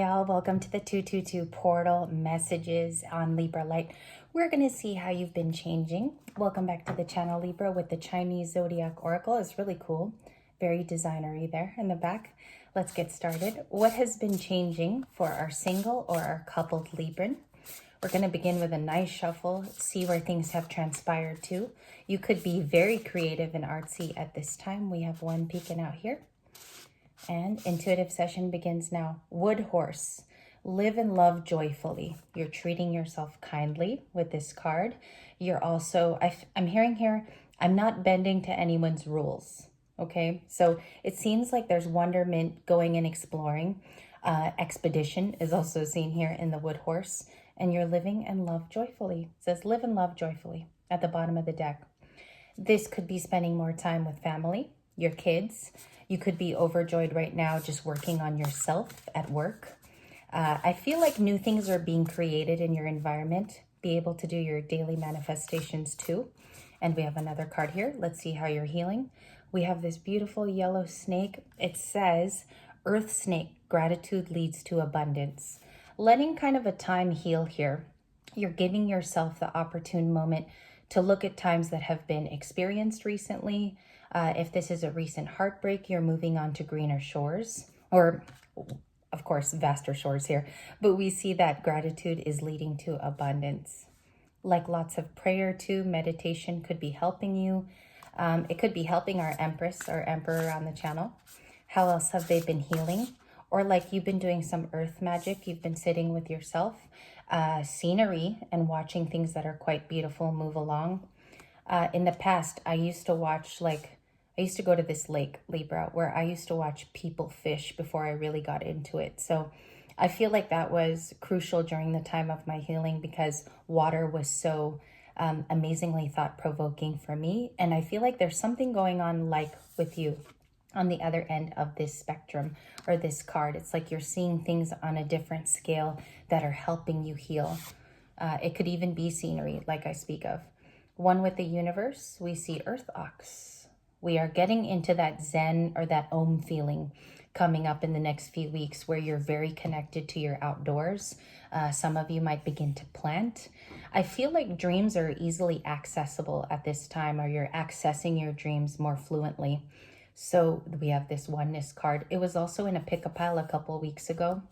Y'all, welcome to the 222 portal messages on Libra Light. We're going to see how you've been changing. Welcome back to the channel, Libra, with the Chinese Zodiac Oracle. It's really cool. Very designery there in the back. Let's get started. What has been changing for our single or our coupled Libran? We're going to begin with a nice shuffle, see where things have transpired to. You could be very creative and artsy at this time. We have one peeking out here. And intuitive session begins now. Wood horse, live and love joyfully. You're treating yourself kindly with this card. You're also, I'm hearing here, I'm not bending to anyone's rules. Okay, so it seems like there's wonderment going and exploring. Expedition is also seen here in the wood horse. And you're living and love joyfully. It says live and love joyfully at the bottom of the deck. This could be spending more time with family, your kids. You could be overjoyed right now just working on yourself at work. I feel like new things are being created in your environment. Be able to do your daily manifestations too. And we have another card here. Let's see how you're healing. We have this beautiful yellow snake. It says, Earth Snake, gratitude leads to abundance. Letting kind of a time heal here. You're giving yourself the opportune moment to look at times that have been experienced recently. If this is a recent heartbreak, you're moving on to greener shores, or of course, vaster shores here. But we see that gratitude is leading to abundance. Like lots of prayer too, meditation could be helping you. It could be helping our Empress or Emperor on the channel. How else have they been healing? Or like you've been doing some earth magic, you've been sitting with yourself, scenery and watching things that are quite beautiful move along. In the past, I used to go to this lake, Libra, where I used to watch people fish before I really got into it. So I feel like that was crucial during the time of my healing because water was so amazingly thought-provoking for me. And I feel like there's something going on like with you on the other end of this spectrum or this card. It's like you're seeing things on a different scale that are helping you heal. It could even be scenery like I speak of. One with the universe, we see Earth Ox. We are getting into that Zen or that Om feeling coming up in the next few weeks where you're very connected to your outdoors. Some of you might begin to plant. I feel like dreams are easily accessible at this time, or you're accessing your dreams more fluently. So we have this oneness card. It was also in a pick-a-pile a couple of weeks ago.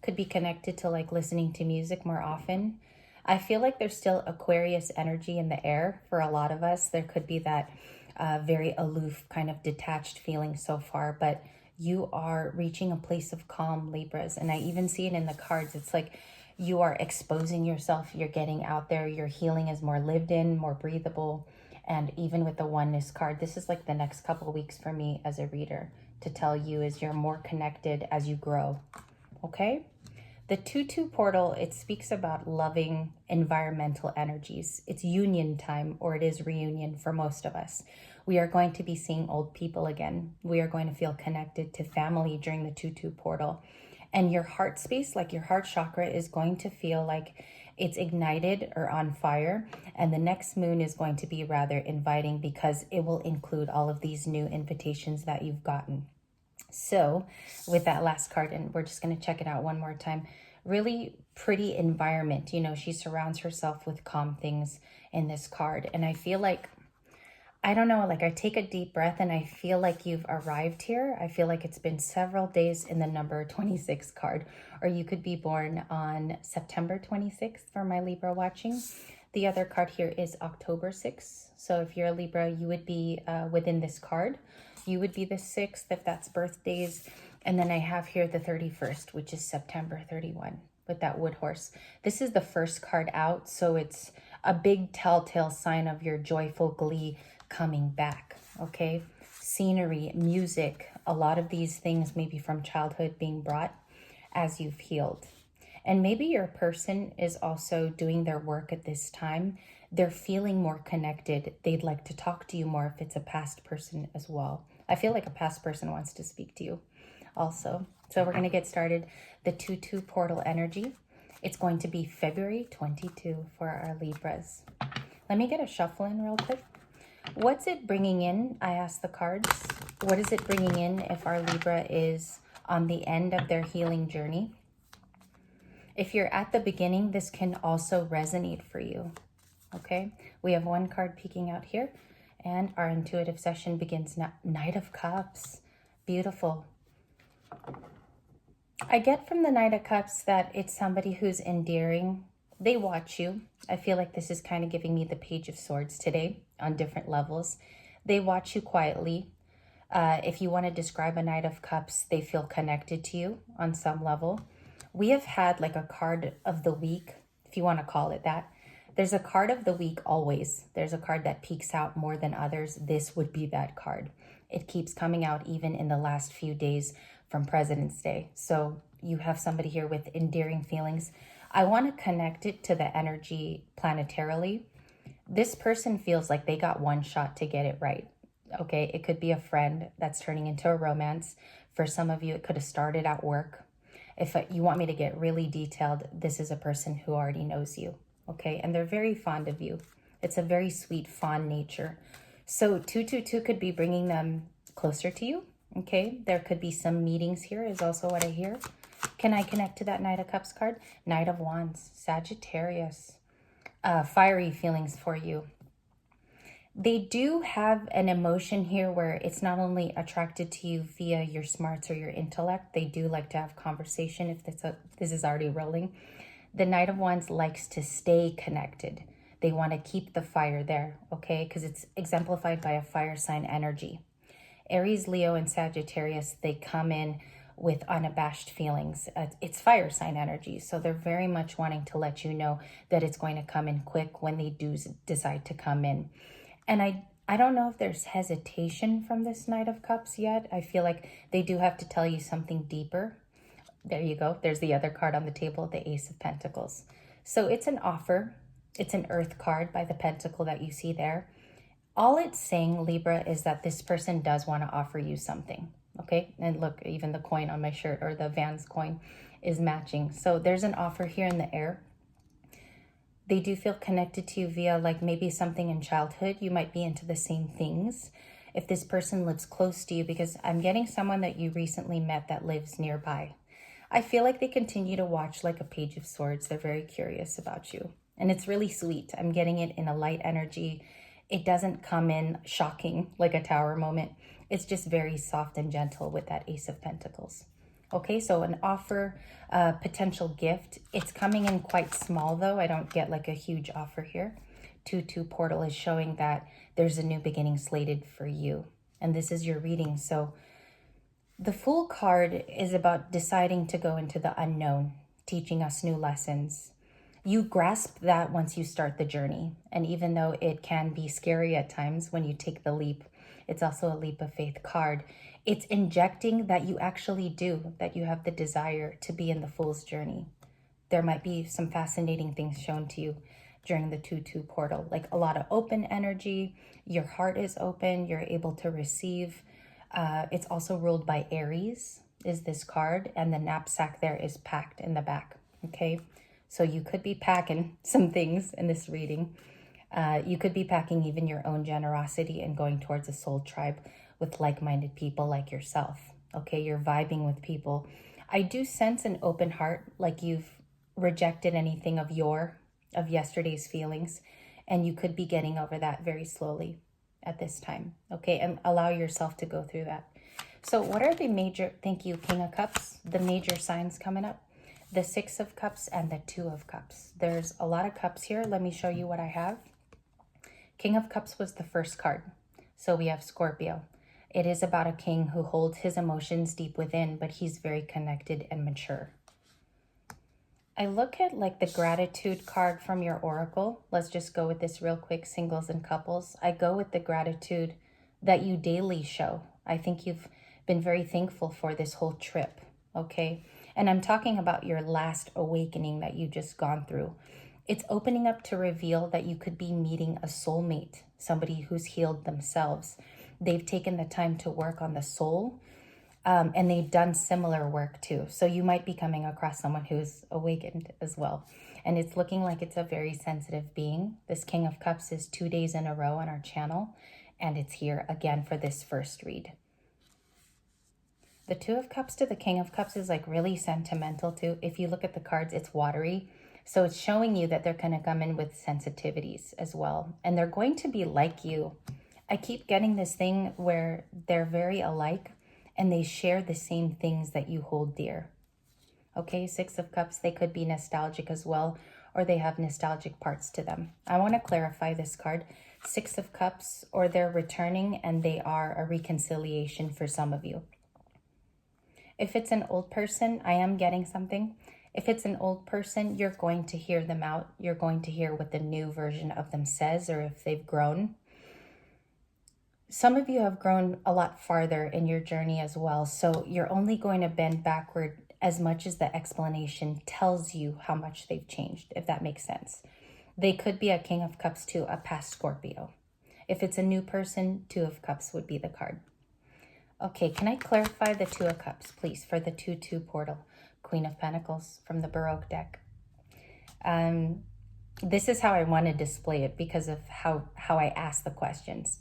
Could be connected to like listening to music more often. I feel like there's still Aquarius energy in the air for a lot of us. There could be that very aloof kind of detached feeling so far, but you are reaching a place of calm, Libras. And I even see it in the cards. It's like you are exposing yourself. You're getting out there. Your healing is more lived in, more breathable. And even with the oneness card, this is like the next couple of weeks for me as a reader to tell you is you're more connected as you grow. Okay? The 2-2 portal, it speaks about loving environmental energies. It's union time, or it is reunion for most of us. We are going to be seeing old people again. We are going to feel connected to family during the 2-2 portal. And your heart space, like your heart chakra, is going to feel like it's ignited or on fire. And the next moon is going to be rather inviting because it will include all of these new invitations that you've gotten. So with that last card, and we're just going to check it out one more time. Really pretty environment. You know, she surrounds herself with calm things in this card. And I feel like, I don't know, like I take a deep breath and I feel like you've arrived here. I feel like it's been several days in the number 26 card, or you could be born on September 26th for my Libra watching. The other card here is October 6th. So if you're a Libra, you would be within this card. You would be the 6th if that's birthdays. And then I have here the 31st, which is September 31 with that wood horse. This is the first card out. So it's a big telltale sign of your joyful glee coming back. Okay. Scenery, music, a lot of these things maybe from childhood being brought as you've healed. And maybe your person is also doing their work at this time. They're feeling more connected. They'd like to talk to you more if it's a past person as well. I feel like a past person wants to speak to you also. So we're going to get started. The 2-2 portal energy. It's going to be February 22 for our Libras. Let me get a shuffle in real quick. What's it bringing in? I asked the cards. What is it bringing in if our Libra is on the end of their healing journey. If you're at the beginning, this can also resonate for you. Okay, we have one card peeking out here, and our intuitive session begins now. Knight of Cups. Beautiful. I get from the Knight of Cups that it's somebody who's endearing. They watch you. I feel like this is kind of giving me the Page of Swords today on different levels. They watch you quietly. If you want to describe a Knight of Cups, they feel connected to you on some level. We have had like a card of the week, if you want to call it that. There's a card of the week always. There's a card that peeks out more than others. This would be that card. It keeps coming out even in the last few days from President's Day. So you have somebody here with endearing feelings. I want to connect it to the energy planetarily. This person feels like they got one shot to get it right. Okay, it could be a friend that's turning into a romance. For some of you, it could have started at work. If you want me to get really detailed, this is a person who already knows you. Okay, and they're very fond of you. It's a very sweet, fond nature. So 222 could be bringing them closer to you. Okay, there could be some meetings here is also what I hear. Can I connect to that Knight of Cups card? Knight of Wands, Sagittarius. Fiery feelings for you. They do have an emotion here where it's not only attracted to you via your smarts or your intellect. They do like to have conversation if this is already rolling. The Knight of Wands likes to stay connected. They want to keep the fire there, okay? Because it's exemplified by a fire sign energy. Aries, Leo, and Sagittarius, they come in with unabashed feelings. It's fire sign energy. So they're very much wanting to let you know that it's going to come in quick when they do decide to come in. And I don't know if there's hesitation from this Knight of Cups yet. I feel like they do have to tell you something deeper. There you go. There's the other card on the table, the Ace of Pentacles. So it's an offer. It's an Earth card by the Pentacle that you see there. All it's saying, Libra, is that this person does want to offer you something. Okay? And look, even the coin on my shirt, or the Vans coin, is matching. So there's an offer here in the air. They do feel connected to you via like maybe something in childhood. You might be into the same things. If this person lives close to you, because I'm getting someone that you recently met that lives nearby. I feel like they continue to watch like a Page of Swords. They're very curious about you. And it's really sweet. I'm getting it in a light energy. It doesn't come in shocking like a Tower moment. It's just very soft and gentle with that Ace of Pentacles. Okay, so an offer, potential gift. It's coming in quite small though. I don't get like a huge offer here. 2-2 portal is showing that there's a new beginning slated for you. And this is your reading. So the Fool card is about deciding to go into the unknown, teaching us new lessons. You grasp that once you start the journey. And even though it can be scary at times when you take the leap, it's also a leap of faith card. It's injecting that you actually do, that you have the desire to be in the Fool's journey. There might be some fascinating things shown to you during the 2-2 portal, like a lot of open energy. Your heart is open. You're able to receive. It's also ruled by Aries, is this card, and the knapsack there is packed in the back, okay? So you could be packing some things in this reading. You could be packing even your own generosity and going towards a soul tribe with like-minded people like yourself, okay? You're vibing with people. I do sense an open heart, like you've rejected anything of yesterday's feelings, and you could be getting over that very slowly at this time, okay? And allow yourself to go through that. So what are the major, thank you, King of Cups, the major signs coming up? The 6 of Cups and the 2 of Cups. There's a lot of cups here. Let me show you what I have. King of Cups was the first card. So we have Scorpio. It is about a king who holds his emotions deep within, but he's very connected and mature. I look at like the gratitude card from your oracle. Let's just go with this real quick, singles and couples. I go with the gratitude that you daily show. I think you've been very thankful for this whole trip, okay? And I'm talking about your last awakening that you've just gone through. It's opening up to reveal that you could be meeting a soulmate, somebody who's healed themselves. They've taken the time to work on the soul, and they've done similar work too. So you might be coming across someone who's awakened as well. And it's looking like it's a very sensitive being. This King of Cups is 2 days in a row on our channel, and it's here again for this first read. The Two of Cups to the King of Cups is like really sentimental too. If you look at the cards, it's watery. So it's showing you that they're going to come in with sensitivities as well. And they're going to be like you. I keep getting this thing where they're very alike and they share the same things that you hold dear. Okay, Six of Cups, they could be nostalgic as well, or they have nostalgic parts to them. I want to clarify this card. Six of Cups, or they're returning and they are a reconciliation for some of you. If it's an old person, I am getting something. If it's an old person, you're going to hear them out. You're going to hear what the new version of them says, or if they've grown. Some of you have grown a lot farther in your journey as well. So you're only going to bend backward as much as the explanation tells you how much they've changed, if that makes sense. They could be a King of Cups to a past Scorpio. If it's a new person, Two of Cups would be the card. Okay, can I clarify the Two of Cups, please, for the 2-2 portal? Queen of Pentacles from the Baroque deck. This is how I want to display it because of how I ask the questions.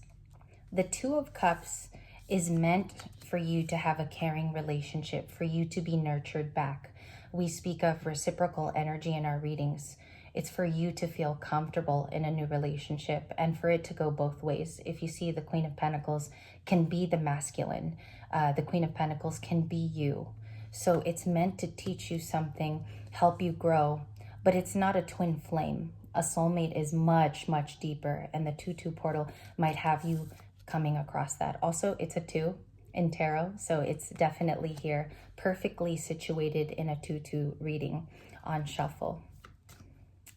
The Two of Cups is meant for you to have a caring relationship, for you to be nurtured back. We speak of reciprocal energy in our readings. It's for you to feel comfortable in a new relationship and for it to go both ways. If you see the Queen of Pentacles can be the masculine, the Queen of Pentacles can be you. So it's meant to teach you something, help you grow, but it's not a twin flame. A soulmate is much, much deeper, and the 2-2 portal might have you coming across that. Also, it's a 2 in tarot, so it's definitely here, perfectly situated in a 2-2 reading on shuffle.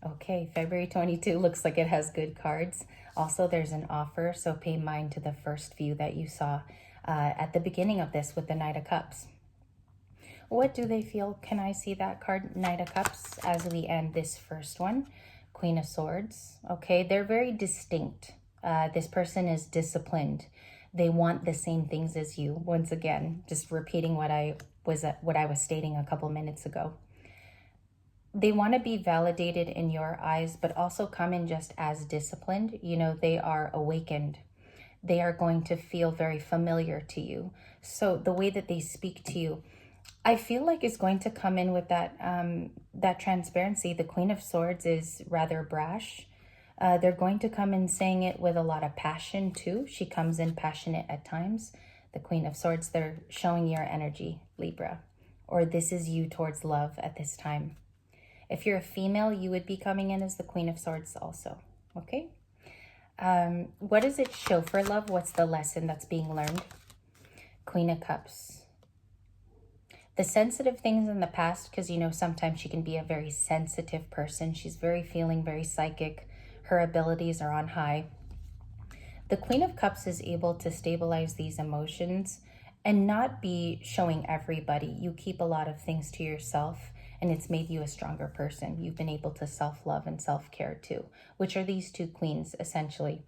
Okay, February 22 looks like it has good cards. Also, there's an offer, so pay mind to the first view that you saw at the beginning of this with the Knight of Cups. What do they feel? Can I see that card, Knight of Cups, as we end this first one? Queen of Swords. Okay, they're very distinct. This person is disciplined. They want the same things as you. Once again, just repeating what I was stating a couple minutes ago. They want to be validated in your eyes, but also come in just as disciplined. You know, they are awakened. They are going to feel very familiar to you. So the way that they speak to you, I feel like it's going to come in with that that transparency. The Queen of Swords is rather brash. They're going to come in saying it with a lot of passion too. She comes in passionate at times. The Queen of Swords, they're showing your energy, Libra, or this is you towards love at this time. If you're a female, you would be coming in as the Queen of Swords also, okay? What does it show for love? What's the lesson that's being learned? Queen of Cups. The sensitive things in the past, because, you know, sometimes she can be a very sensitive person. She's very feeling, very psychic. Her abilities are on high. The Queen of Cups is able to stabilize these emotions and not be showing everybody. You keep a lot of things to yourself, and it's made you a stronger person. You've been able to self-love and self-care too, which are these two queens, essentially.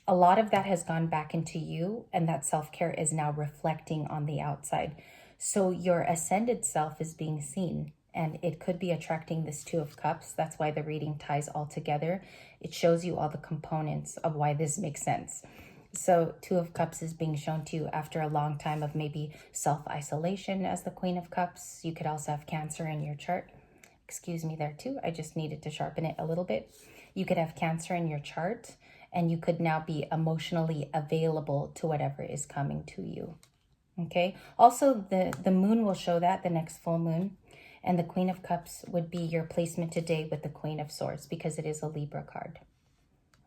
A lot of that has gone back into you, and that self-care is now reflecting on the outside. So your ascended self is being seen, and it could be attracting this Two of Cups. That's why the reading ties all together. It shows you all the components of why this makes sense. So Two of Cups is being shown to you after a long time of maybe self-isolation as the Queen of Cups. You could also have Cancer in your chart. Excuse me there too. I just needed to sharpen it a little bit. You could have Cancer in your chart, and you could now be emotionally available to whatever is coming to you. Okay. Also, the moon will show that, the next full moon. And the Queen of Cups would be your placement today with the Queen of Swords because it is a Libra card.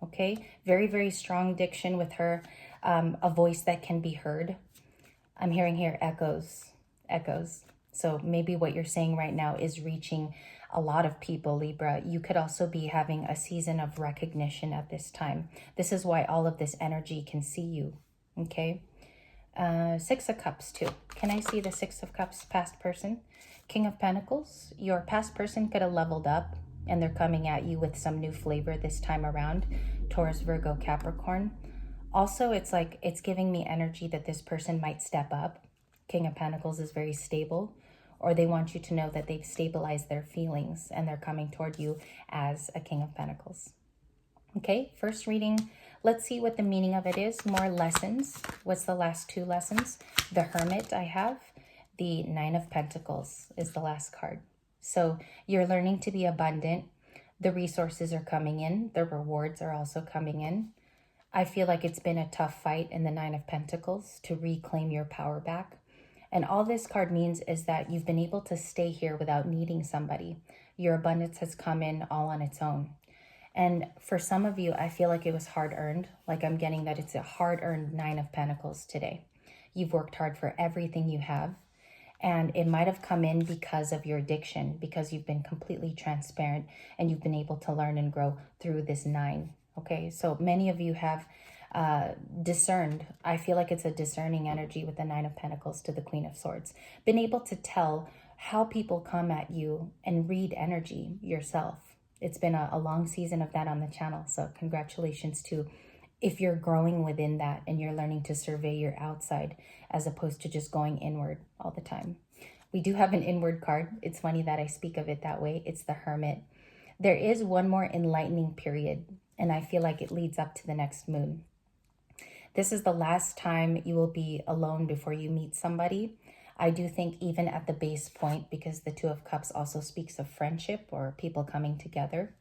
Okay. Very, very strong diction with her. A voice that can be heard. I'm hearing here echoes. So maybe what you're saying right now is reaching a lot of people, Libra. You could also be having a season of recognition at this time. This is why all of this energy can see you. Okay. Six of Cups too. Can I see the Six of Cups past person? King of Pentacles. Your past person could have leveled up and they're coming at you with some new flavor this time around. Taurus, Virgo, Capricorn. Also, it's like it's giving me energy that this person might step up. King of Pentacles is very stable, or they want you to know that they've stabilized their feelings and they're coming toward you as a King of Pentacles. Okay, first reading Let's see what the meaning of it is. More lessons. What's the last 2 lessons? The Hermit I have. The Nine of Pentacles is the last card. So you're learning to be abundant. The resources are coming in. The rewards are also coming in. I feel like it's been a tough fight in the Nine of Pentacles to reclaim your power back. And all this card means is that you've been able to stay here without needing somebody. Your abundance has come in all on its own. And for some of you, I feel like it was hard-earned. Like I'm getting that it's a hard-earned Nine of Pentacles today. You've worked hard for everything you have. And it might have come in because of your addiction, because you've been completely transparent and you've been able to learn and grow through this 9. Okay, so many of you have discerned. I feel like it's a discerning energy with the Nine of Pentacles to the Queen of Swords. Been able to tell how people come at you and read energy yourself. It's been a long season of that on the channel. So congratulations to if you're growing within that and you're learning to survey your outside as opposed to just going inward all the time. We do have an inward card. It's funny that I speak of it that way. It's the Hermit. There is one more enlightening period, and I feel like it leads up to the next moon. This is the last time you will be alone before you meet somebody. I do think even at the base point, because the Two of Cups also speaks of friendship or people coming together,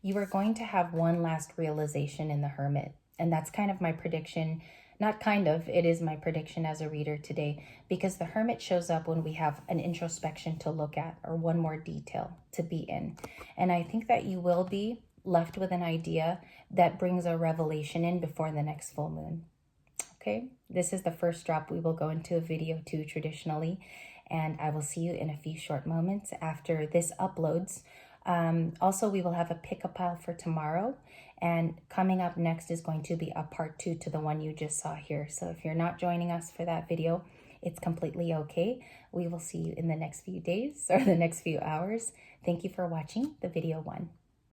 you are going to have one last realization in the Hermit. And that's kind of my prediction. Not kind of, it is my prediction as a reader today, because the Hermit shows up when we have an introspection to look at or one more detail to be in. And I think that you will be left with an idea that brings a revelation in before the next full moon. Okay, this is the first drop. We will go into a video 2 traditionally, and I will see you in a few short moments after this uploads. Also, we will have a pick-up pile for tomorrow, and coming up next is going to be a part 2 to the one you just saw here. So if you're not joining us for that video, it's completely okay. We will see you in the next few days or the next few hours. Thank you for watching the video 1.